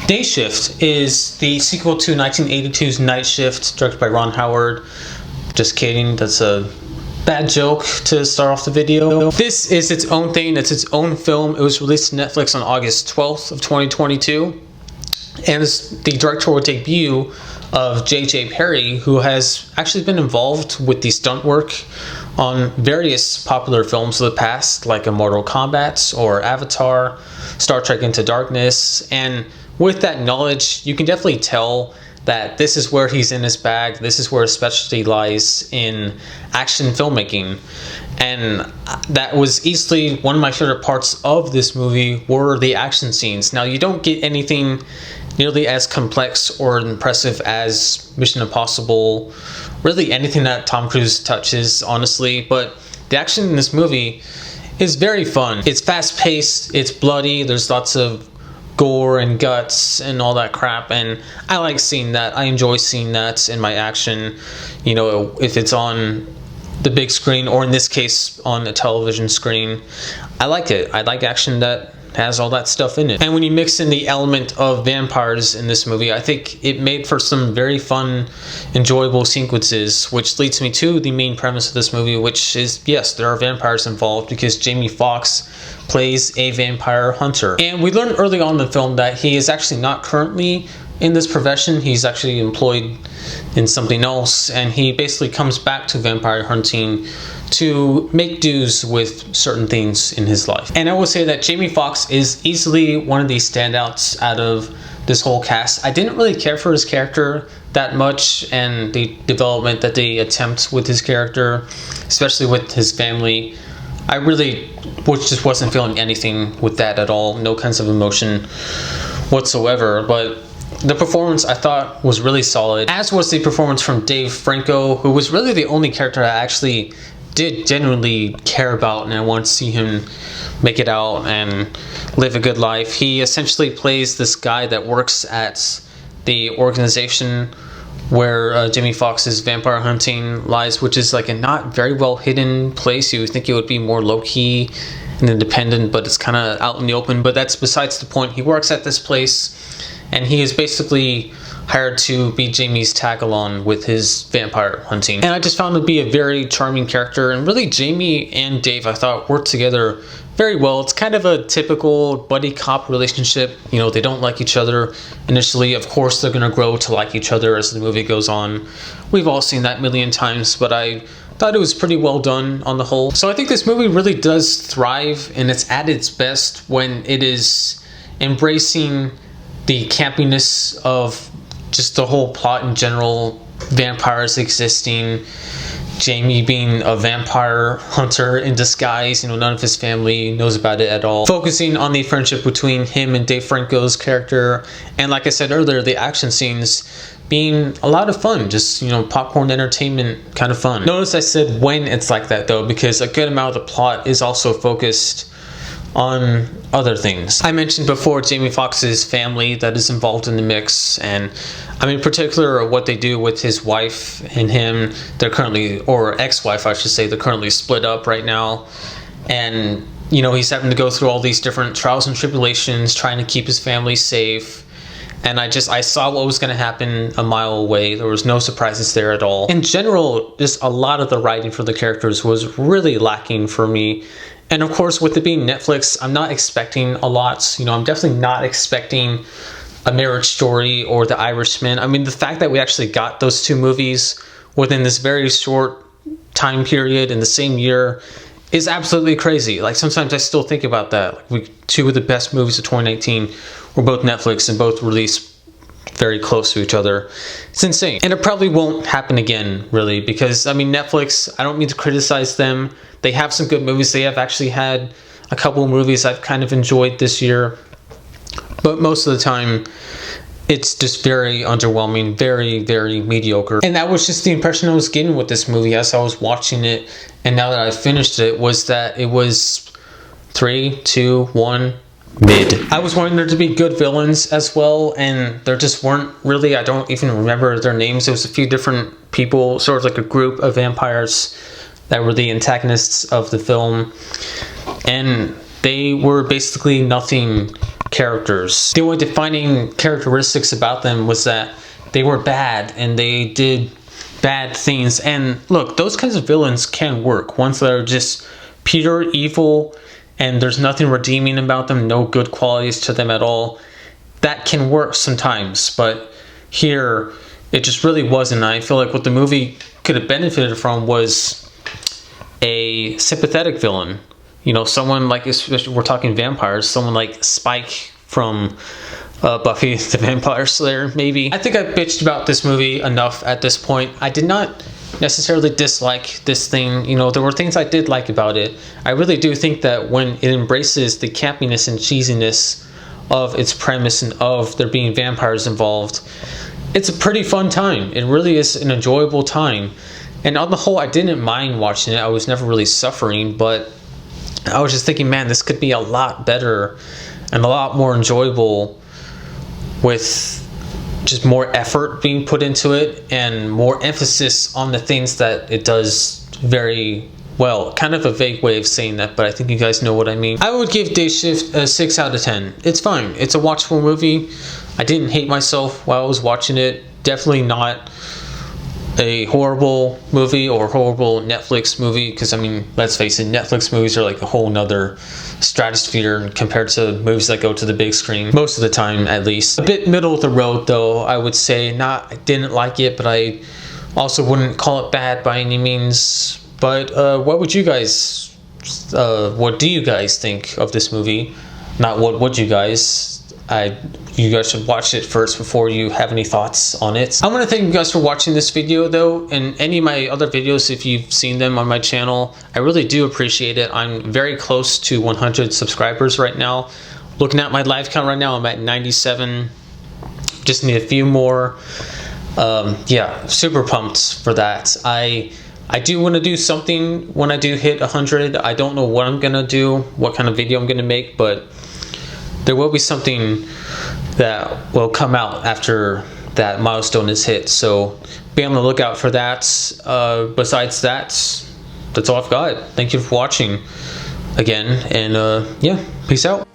Day Shift is the sequel to 1982's Night Shift, directed by Ron Howard. Just kidding, that's a bad joke to start off the video. This is its own thing, it's its own film. It was released on Netflix on August 12th of 2022. And it's the directorial debut of J.J. Perry, who has actually been involved with the stunt work on various popular films of the past, like Mortal Kombat or Avatar, Star Trek Into Darkness. And with that knowledge, you can definitely tell that this is where he's in his bag. This is where his specialty lies in action filmmaking. And that was easily one of my favorite parts of this movie were the action scenes. Now, you don't get anything nearly as complex or impressive as Mission Impossible, really anything that Tom Cruise touches, honestly, but the action in this movie is very fun. It's fast-paced, it's bloody, there's lots of gore and guts and all that crap, and I like seeing that. I enjoy seeing that in my action, you know, if it's on the big screen or in this case on a television screen. I like it. I like action that has all that stuff in it. And when you mix in the element of vampires in this movie, I think it made for some very fun, enjoyable sequences, which leads me to the main premise of this movie, which is, yes, there are vampires involved because Jamie Foxx plays a vampire hunter. And we learned early on in the film that he is actually not currently in this profession. He's actually employed in something else, and he basically comes back to vampire hunting to make dues with certain things in his life. And I will say that Jamie Foxx is easily one of the standouts out of this whole cast. I didn't really care for his character that much and the development that they attempt with his character, especially with his family. I really just wasn't feeling anything with that at all. No kinds of emotion whatsoever. But the performance I thought was really solid, as was the performance from Dave Franco, who was really the only character I actually did genuinely care about, and I want to see him make it out and live a good life. He essentially plays this guy that works at the organization where Jamie Foxx's vampire hunting lies, which is like a not very well hidden place. You would think it would be more low-key and independent, but it's kind of out in the open. But that's besides the point. He works at this place, and he is basically hired to be Jamie's tag-along with his vampire hunting. And I just found him to be a very charming character, and really Jamie and Dave, I thought, worked together very well. It's kind of a typical buddy cop relationship. You know, they don't like each other initially. Of course, they're going to grow to like each other as the movie goes on. We've all seen that a million times, but I thought it was pretty well done on the whole. So I think this movie really does thrive, and it's at its best when it is embracing the campiness of just the whole plot in general, vampires existing, Jamie being a vampire hunter in disguise, you know, none of his family knows about it at all. Focusing on the friendship between him and Dave Franco's character, and like I said earlier, the action scenes being a lot of fun, just, you know, popcorn entertainment kind of fun. Notice I said when it's like that though, because a good amount of the plot is also focused on other things. I mentioned before Jamie Foxx's family that is involved in the mix, and I mean in particular what they do with his wife and him. They're currently, or ex-wife I should say, they're currently split up right now, and you know, he's having to go through all these different trials and tribulations trying to keep his family safe. And I saw what was going to happen a mile away. There was no surprises there at all. In general, just a lot of the writing for the characters was really lacking for me. And of course, with it being Netflix, I'm not expecting a lot. You know, I'm definitely not expecting A Marriage Story or The Irishman. I mean, the fact that we actually got those two movies within this very short time period in the same year is absolutely crazy. Like, sometimes I still think about that. Like, two of the best movies of 2019 were both Netflix and both released very close to each other. It's insane. And it probably won't happen again, really, because, I mean, Netflix, I don't mean to criticize them. They have some good movies. They have actually had a couple of movies I've kind of enjoyed this year. But most of the time, it's just very underwhelming, very, very mediocre. And that was just the impression I was getting with this movie as I was watching it. And now that I finished it, was that it was 3, 2, 1, mid. I was wanting there to be good villains as well, and there just weren't really. I don't even remember their names. There was a few different people, sort of like a group of vampires that were the antagonists of the film, and they were basically nothing characters. The only defining characteristics about them was that they were bad and they did bad things. And look, those kinds of villains can work. Ones that are just pure evil and there's nothing redeeming about them, no good qualities to them at all. That can work sometimes, but here it just really wasn't. I feel like what the movie could have benefited from was a sympathetic villain. You know, someone like, especially we're talking vampires, someone like Spike from Buffy the Vampire Slayer, maybe. I think I bitched about this movie enough at this point. I did not necessarily dislike this thing. You know, there were things I did like about it. I really do think that when it embraces the campiness and cheesiness of its premise and of there being vampires involved, it's a pretty fun time. It really is an enjoyable time. And on the whole, I didn't mind watching it. I was never really suffering, but I was just thinking, man, this could be a lot better and a lot more enjoyable with just more effort being put into it and more emphasis on the things that it does very well. Kind of a vague way of saying that, but I think you guys know what I mean. I would give Day Shift a 6 out of 10. It's fine. It's a watchable movie. I didn't hate myself while I was watching it. Definitely not a horrible movie or horrible Netflix movie, because I mean, let's face it, Netflix movies are like a whole nother stratosphere compared to movies that go to the big screen, most of the time at least. A bit middle of the road though, I would say. Not, I didn't like it, but I also wouldn't call it bad by any means. But what would you guys, what do you guys think of this movie? Not what would you guys, you guys should watch it first before you have any thoughts on it. I want to thank you guys for watching this video though, and any of my other videos if you've seen them on my channel. I really do appreciate it. I'm very close to 100 subscribers right now. Looking at my live count right now, I'm at 97. Just need a few more. Yeah, super pumped for that. I do want to do something when I do hit 100. I don't know what I'm gonna do, what kind of video I'm gonna make, but there will be something that will come out after that milestone is hit. So be on the lookout for that. Besides that, that's all I've got. Thank you for watching again, and yeah, peace out.